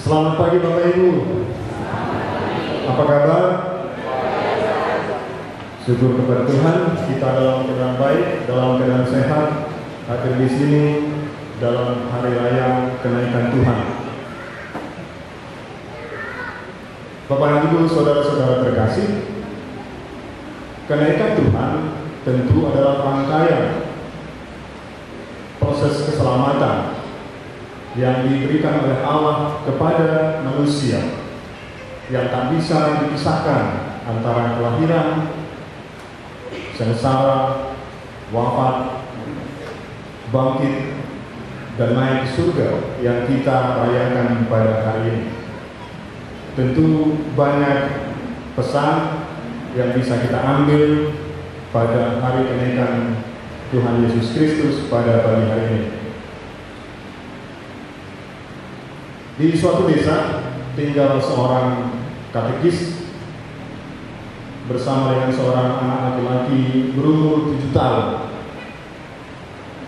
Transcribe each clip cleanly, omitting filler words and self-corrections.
Selamat pagi Bapak Ibu. Apa kabar? Syukur kepada Tuhan, kita dalam keadaan baik, dalam keadaan sehat, hadir di sini dalam hari raya kenaikan Tuhan. Bapak Ibu, saudara-saudara terkasih, kenaikan Tuhan tentu adalah rangkaian proses keselamatan yang diberikan oleh Allah kepada manusia yang tak bisa dipisahkan antara kelahiran, sengsara, wafat, bangkit, dan naik ke surga yang kita rayakan pada hari ini. Tentu banyak pesan yang bisa kita ambil pada hari kenaikan Tuhan Yesus Kristus pada pagi hari ini. Di suatu desa tinggal seorang katekis bersama dengan seorang anak laki-laki berumur 7 tahun.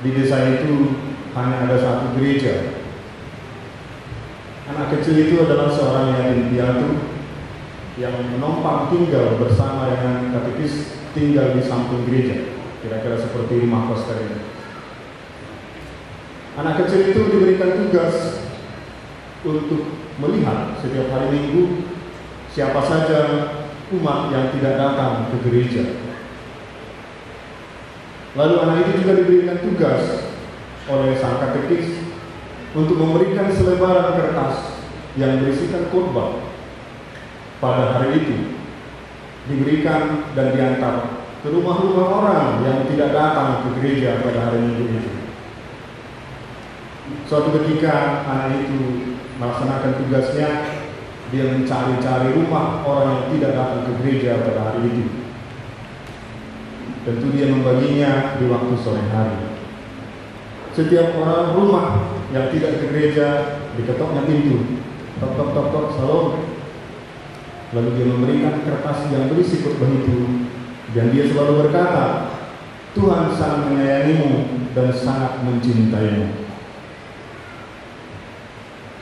Di desa itu hanya ada satu gereja. Anak kecil itu adalah seorang yatim piatu yang menopang tinggal bersama dengan katekis, tinggal di samping gereja, kira-kira seperti rumah kos ini. Anak kecil itu diberikan tugas untuk melihat setiap hari Minggu siapa saja umat yang tidak datang ke gereja. Lalu anak itu juga diberikan tugas oleh sang katekis untuk memberikan selebaran kertas yang berisikan khotbah pada hari itu, diberikan dan diantar ke rumah-rumah orang yang tidak datang ke gereja pada hari Minggu itu. Suatu ketika anak itu melaksanakan tugasnya, dia mencari-cari rumah orang yang tidak datang ke gereja pada hari itu. Tentu dia membaginya di waktu sore hari. Setiap orang rumah yang tidak ke gereja, diketoknya pintu, tok tok tok tok, salam. Lalu dia memberikan kertas yang berisi khotbah itu, dan dia selalu berkata, Tuhan sangat menyayangimu dan sangat mencintaimu.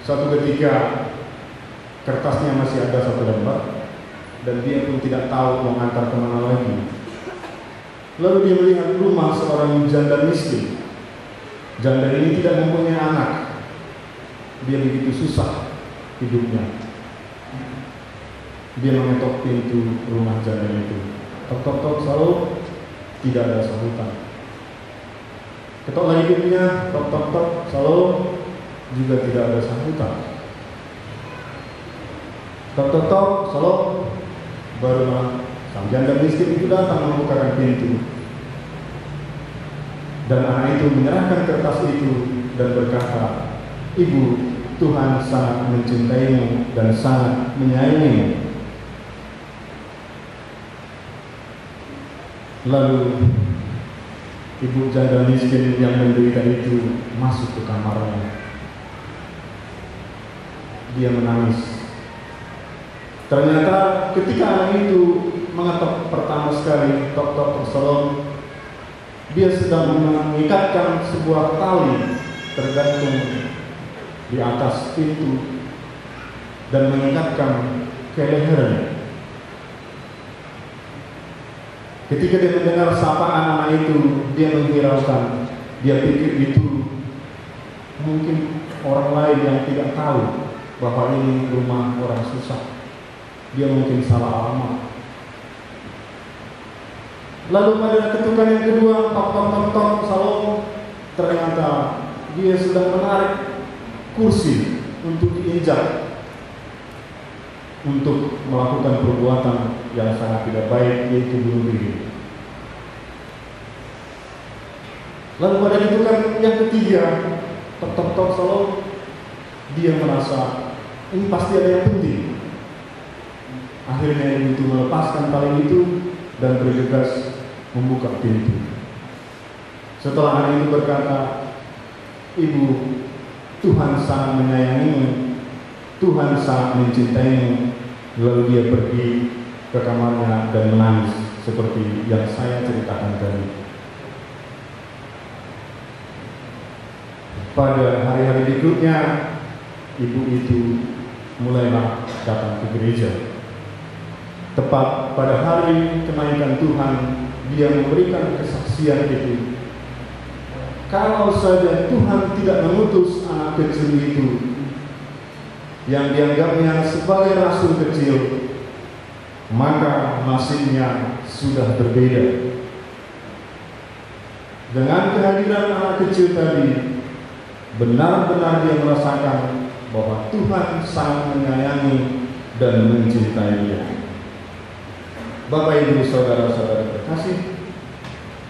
Suatu ketika kertasnya masih ada satu lembar dan dia pun tidak tahu mau antar kemana lagi. Lalu dia melihat rumah seorang janda miskin. Janda ini tidak mempunyai anak. Dia begitu susah hidupnya. Dia mengetok pintu rumah janda itu. Tok tok tok, selalu tidak ada sambutan. Ketok lagi pintunya, tok tok tok, selalu juga tidak ada sambutan. Tok tok tok, selalu barulah sang janda miskin itu datang membukakan pintu. Dan anak itu menyerahkan kertas itu dan berkata, Ibu, Tuhan sangat mencintaimu dan sangat menyayangimu. Lalu ibu janda miskin yang menderita itu masuk ke kamarnya. Dia menangis. Ternyata ketika anak itu mengetok pertama sekali, tok tok tok, salam, dia sedang mengikatkan sebuah tali tergantung di atas pintu dan mengikatkan ke lehernya. Ketika dia mendengar sapaan anak itu, dia menghiraukan. Dia pikir itu mungkin orang lain yang tidak tahu bahwa ini rumah orang susah. Dia mungkin salah alamat. Lalu pada ketukan yang kedua, tok tok tok tok, salam, ternyata dia sedang menarik kursi untuk diinjak untuk melakukan perbuatan yang sangat tidak baik, yaitu bunuh diri. Lalu pada ketukan yang ketiga, tok tok tok, salam, dia merasa ini pasti ada yang penting. Akhirnya ibu itu melepaskan tali itu dan bergegas membuka pintu. Setelah anak itu berkata, Ibu, Tuhan sangat menyayangimu, Tuhan sangat mencintaimu. Lalu dia pergi ke kamarnya dan menangis seperti yang saya ceritakan tadi. Pada hari-hari berikutnya, ibu itu mulailah datang ke gereja. Tepat pada hari kenaikan Tuhan, dia memberikan kesaksian itu. Kalau saja Tuhan tidak mengutus anak kecil itu, yang dianggapnya sebagai rasul kecil, maka nasibnya sudah berbeda. Dengan kehadiran anak kecil tadi, benar-benar dia merasakan bahwa Tuhan sangat menyayangi dan mencintai dia. Bapak, Ibu, saudara-saudara terkasih,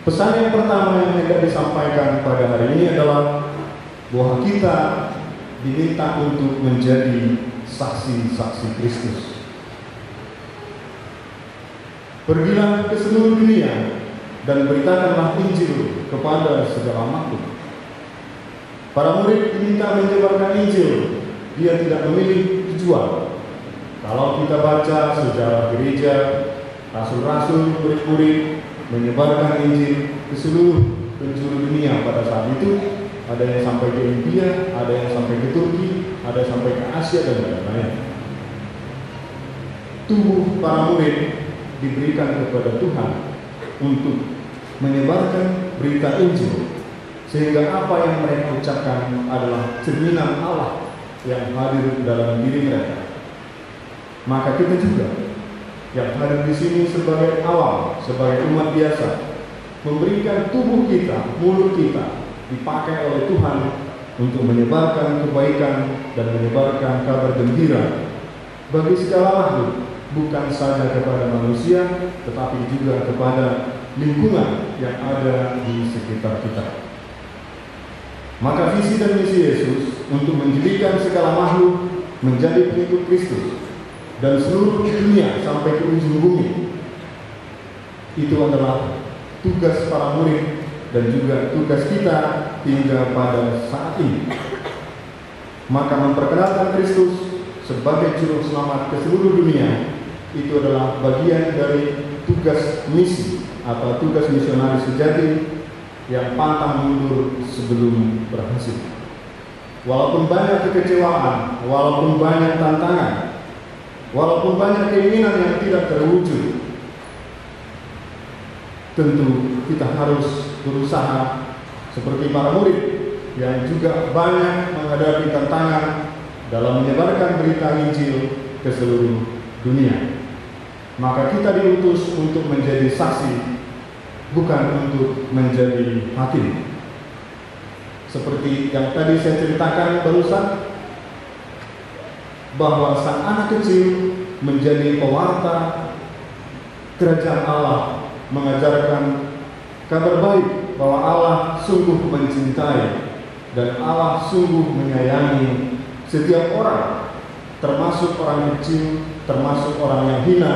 pesan yang pertama yang hendak disampaikan pada hari ini adalah bahwa kita diminta untuk menjadi saksi-saksi Kristus. Pergilah ke seluruh dunia dan beritakanlah Injil kepada segala makhluk. Para murid diminta menyebarkan Injil. Dia tidak memilih tujuan. Kalau kita baca sejarah gereja, rasul-rasul, murid-murid menyebarkan Injil ke seluruh penjuru dunia pada saat itu. Ada yang sampai ke India, ada yang sampai ke Turki, ada yang sampai ke Asia, dan lain-lain. Tubuh para murid diberikan kepada Tuhan untuk menyebarkan berita Injil, sehingga apa yang mereka ucapkan adalah cerminan Allah yang hadir dalam diri mereka. Maka kita juga yang hadir di sini sebagai awam, sebagai umat biasa, memberikan tubuh kita, mulut kita dipakai oleh Tuhan untuk menyebarkan kebaikan dan menyebarkan kabar gembira bagi segala makhluk, bukan saja kepada manusia, tetapi juga kepada lingkungan yang ada di sekitar kita. Maka visi dan misi Yesus untuk menjadikan segala makhluk menjadi pengikut Kristus dan seluruh dunia sampai ke ujung bumi, itu adalah tugas para murid dan juga tugas kita hingga pada saat ini. Maka memperkenalkan Kristus sebagai juru selamat ke seluruh dunia itu adalah bagian dari tugas misi atau tugas misionaris sejati yang pantang mundur sebelum berhasil. Walaupun banyak kekecewaan, walaupun banyak tantangan, walaupun banyak keinginan yang tidak terwujud, tentu kita harus berusaha seperti para murid yang juga banyak menghadapi tantangan dalam menyebarkan berita Injil ke seluruh dunia. Maka kita diutus untuk menjadi saksi, bukan untuk menjadi hakim. Seperti yang tadi saya ceritakan barusan, bahwa sang anak kecil menjadi pewarta kerajaan Allah, mengajarkan kabar baik bahwa Allah sungguh mencintai dan Allah sungguh menyayangi setiap orang, termasuk orang kecil, termasuk orang yang hina,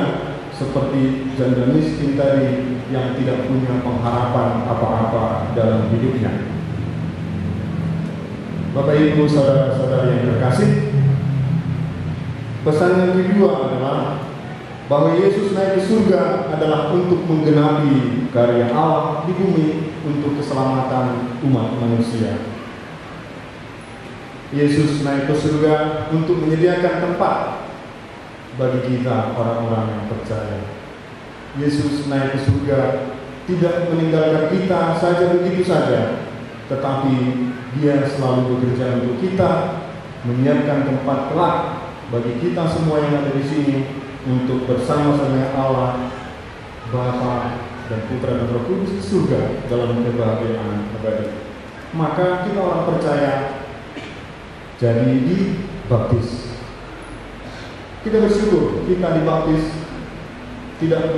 seperti janda miskin tadi yang tidak punya pengharapan apa-apa dalam hidupnya. Bapak, Ibu, saudara-saudari yang terkasih, pesan yang kedua adalah bahwa Yesus naik ke surga adalah untuk menggenapi karya Allah di bumi untuk keselamatan umat manusia. Yesus naik ke surga untuk menyediakan tempat bagi kita orang-orang yang percaya. Yesus naik ke surga tidak meninggalkan kita saja begitu saja, tetapi Dia selalu bekerja untuk kita, menyiapkan tempat kelak bagi kita semua yang ada di sini untuk bersama-sama Allah Bapa dan Putra dan Roh Kudus di surga dalam kebahagiaan abadi. Maka kita orang percaya jadi dibaptis. Kita bersyukur kita dibaptis. Kita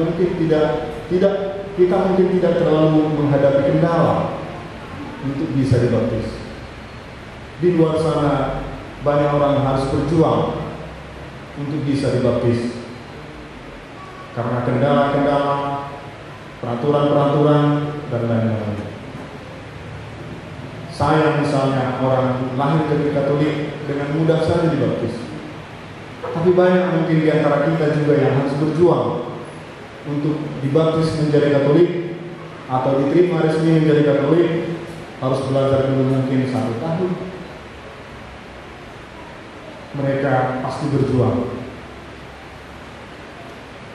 mungkin tidak terlalu menghadapi kendala untuk bisa dibaptis. Di luar sana banyak orang harus berjuang untuk bisa dibaptis karena kendala-kendala, peraturan-peraturan dan lain-lain. Saya misalnya orang lahir dari Katolik dengan mudah saja dibaptis. Tapi banyak mungkin di antara kita juga yang harus berjuang untuk dibaptis menjadi Katolik atau diterima resmi menjadi Katolik, harus belajar dulu mungkin 1 tahun, mereka pasti berjuang.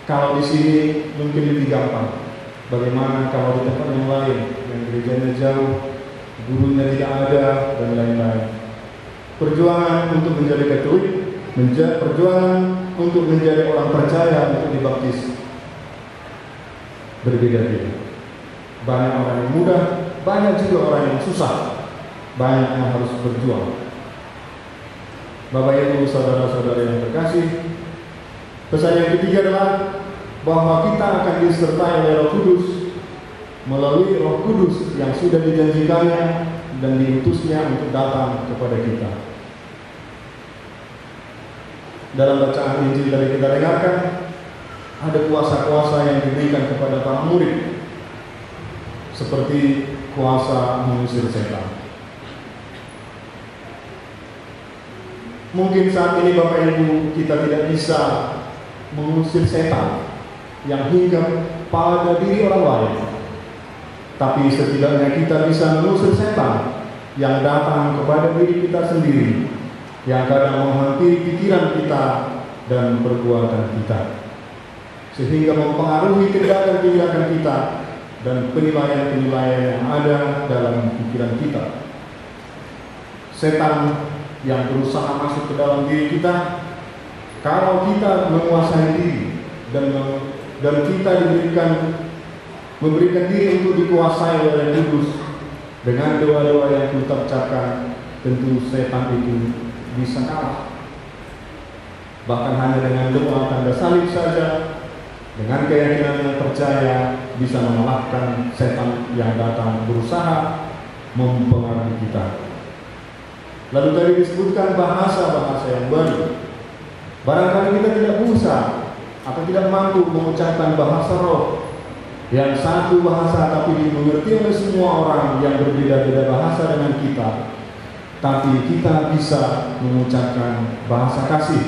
Kalau di sini mungkin lebih gampang. Bagaimana kalau di tempat yang lain, yang gerejanya jauh, gurunya tidak ada, dan lain-lain. Perjuangan untuk menjadi Katolik, perjuangan untuk menjadi orang percaya untuk dibaptis, berbeda-beda. Banyak orang yang mudah, banyak juga orang yang susah, banyak yang harus berjuang. Bapak Ibu, saudara-saudara yang terkasih, pesan yang ketiga adalah bahwa kita akan disertai oleh Roh Kudus melalui Roh Kudus yang sudah dijanjikannya dan diutusnya untuk datang kepada kita. Dalam bacaan Injil tadi kita dengarkan, ada kuasa-kuasa yang diberikan kepada para murid, seperti kuasa mengusir setan. Mungkin saat ini Bapak Ibu kita tidak bisa mengusir setan yang hinggap pada diri orang lain, tapi setidaknya kita bisa mengusir setan yang datang kepada diri kita sendiri, yang kadang menghantui pikiran kita dan perbuatan kita, sehingga mempengaruhi tindakan-tindakan kita dan penilaian-penilaian yang ada dalam pikiran kita. Setan yang berusaha masuk ke dalam diri kita, kalau kita menguasai diri dan kita memberikan diri untuk dikuasai oleh Kudus dengan doa-doa yang kita ucapkan, tentu setan itu bisa kalah. Bahkan hanya dengan doa tanda salib saja, dengan keyakinan yang percaya, bisa mengalahkan setan yang datang berusaha mempengaruhi kita. Lalu tadi disebutkan bahasa-bahasa yang baru. Barangkali kita tidak bisa atau tidak mampu mengucapkan bahasa roh yang satu bahasa tapi dimengerti oleh semua orang yang berbeda-beda bahasa dengan kita. Tapi kita bisa mengucapkan bahasa kasih.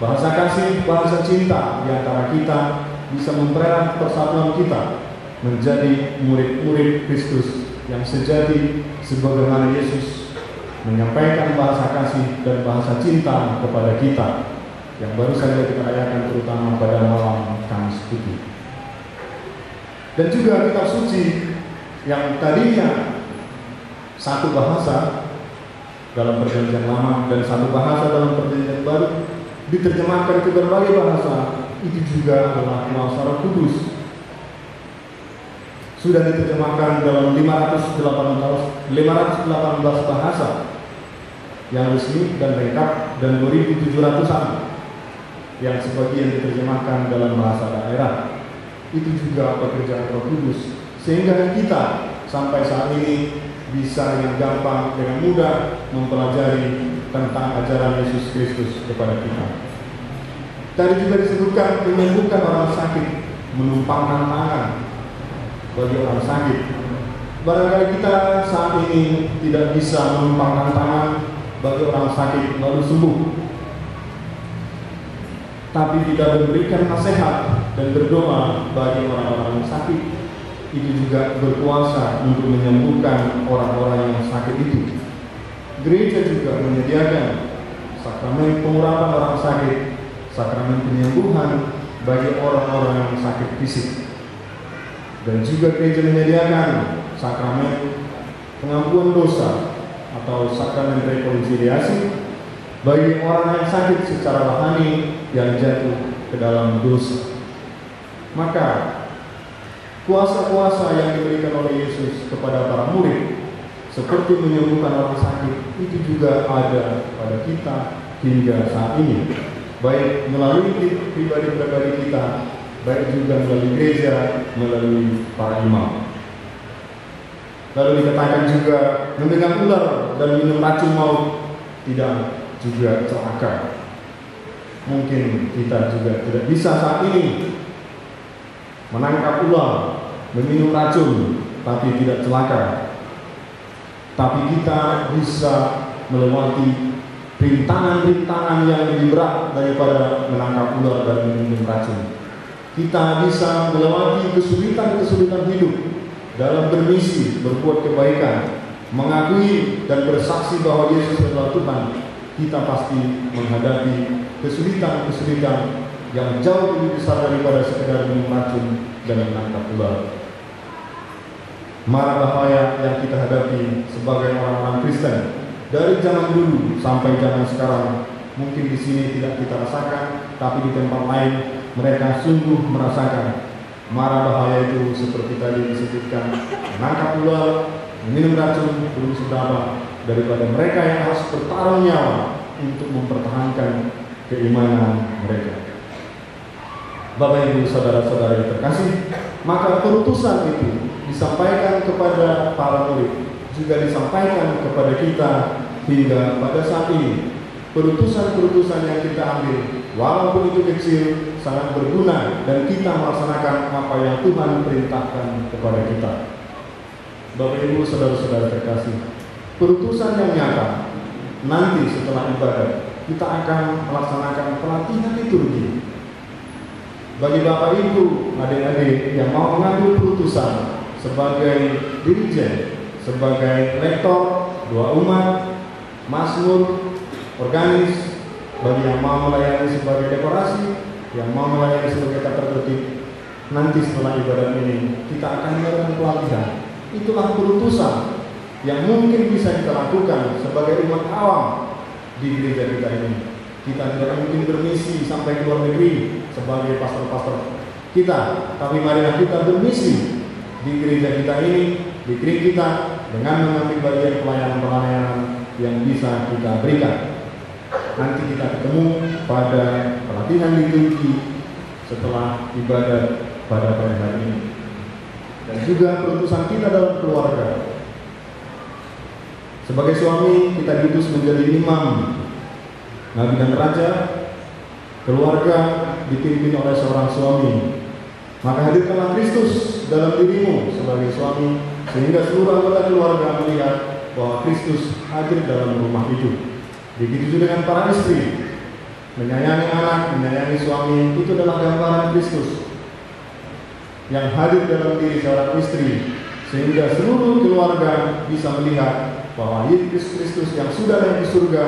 Bahasa kasih, bahasa cinta di antara kita bisa mempererat persatuan kita menjadi murid-murid Kristus yang sejati, sebagaimana Yesus menyampaikan bahasa kasih dan bahasa cinta kepada kita yang baru saja kita rayakan, terutama pada malam Kamis Putih. Dan juga kitab suci yang tadinya satu bahasa dalam Perjanjian Lama dan satu bahasa dalam Perjanjian Baru diterjemahkan ke berbagai bahasa, itu juga adalah kuasa Roh Kudus. Sudah diterjemahkan dalam 518 bahasa yang resmi dan lengkap, dan 2.700-an yang sebagian diterjemahkan dalam bahasa daerah. Itu juga pekerjaan Roh Kudus, sehingga kita sampai saat ini bisa dengan gampang, dengan mudah mempelajari tentang ajaran Yesus Kristus kepada kita. Tadi juga disebutkan menyembuhkan orang sakit, menumpangkan tangan bagi orang sakit. Barangkali kita saat ini tidak bisa menumpangkan tangan bagi orang sakit lalu sembuh, tapi kita memberikan nasihat dan berdoa bagi orang-orang yang sakit, itu juga berkuasa untuk menyembuhkan orang-orang yang sakit itu. Gereja juga menyediakan sakramen pengurapan orang sakit, sakramen penyembuhan bagi orang-orang yang sakit fisik, dan juga gereja menyediakan sakramen pengampunan dosa atau sakramen rekonsiliasi bagi orang yang sakit secara rohani yang jatuh ke dalam dosa. Maka kuasa-kuasa yang diberikan oleh Yesus kepada para murid, seperti menyembuhkan orang sakit, itu juga ada pada kita hingga saat ini, baik melalui pribadi-pribadi kita, baik juga melalui gereja, melalui para imam. Lalu dikatakan juga memegang ular dan minum racun maut tidak juga celaka. Mungkin kita juga tidak bisa saat ini menangkap ular, meminum racun, tapi tidak celaka. Tapi kita bisa melewati rintangan-rintangan yang lebih berat daripada menangkap ular dan meminum racun. Kita bisa melewati kesulitan-kesulitan hidup dalam bermisi, berbuat kebaikan, mengakui dan bersaksi bahwa Yesus adalah Tuhan, kita pasti menghadapi kesulitan-kesulitan yang jauh lebih besar daripada sekedar minum racun dan menangkap ular. Mara bahaya yang kita hadapi sebagai orang-orang Kristen dari zaman dulu sampai zaman sekarang, mungkin di sini tidak kita rasakan, tapi di tempat lain mereka sungguh merasakan. Mara bahaya itu seperti tadi disebutkan, menangkap ular, minum racun, belum seberapa daripada mereka yang harus bertaruh nyawa untuk mempertahankan keimanan mereka. Bapak Ibu saudara-saudara yang terkasih, maka perutusan itu disampaikan kepada para murid, juga disampaikan kepada kita hingga pada saat ini. Perutusan-perutusan yang kita ambil, walaupun itu kecil, sangat berguna dan kita melaksanakan apa yang Tuhan perintahkan kepada kita. Bapak Ibu saudara-saudara terkasih, perutusan yang nyata nanti setelah ibadat kita akan melaksanakan pelatihan liturgi. Bagi Bapak Ibu, adik-adik yang mau mengambil perutusan sebagai dirijen, sebagai lektor, doa umat, mazmur, organis, bagi yang mau melayani sebagai dekorasi, yang mau melayani sebagai tata tertib, nanti setelah ibadat ini kita akan melakukan pelatihan. Itulah perutusan yang mungkin bisa kita lakukan sebagai umat awam di gereja kita ini. Kita tidak mungkin bermisi sampai ke luar negeri sebagai pastor-pastor kita, tapi marilah kita bermisi di gereja kita ini, di gereja kita, dengan mengambil bagian pelayanan-pelayanan yang bisa kita berikan. Nanti kita ketemu pada pelatihan liturgi setelah ibadat pada hari ini. Dan juga perutusan kita dalam keluarga. Sebagai suami, kita diutus menjadi imam, nabi dan raja. Keluarga dipimpin oleh seorang suami. Maka hadirkanlah Kristus dalam dirimu sebagai suami, sehingga seluruh anggota keluarga melihat bahwa Kristus hadir dalam rumah itu. Begitu juga dengan para istri, menyayangi anak, menyayangi suami, itu adalah gambaran Kristus yang hadir dalam diri seorang istri, sehingga seluruh keluarga bisa melihat bahwa Yesus Kristus yang sudah naik di surga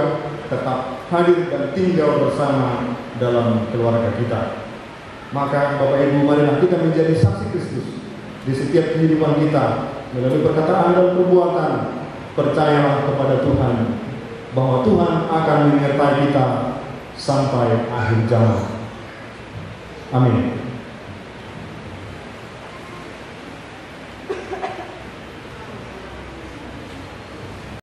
tetap hadir dan tinggal bersama dalam keluarga kita. Maka Bapak Ibu, marilah kita menjadi saksi Kristus di setiap kehidupan kita melalui perkataan dan perbuatan. Percayalah kepada Tuhan bahwa Tuhan akan menyertai kita sampai akhir zaman. Amin.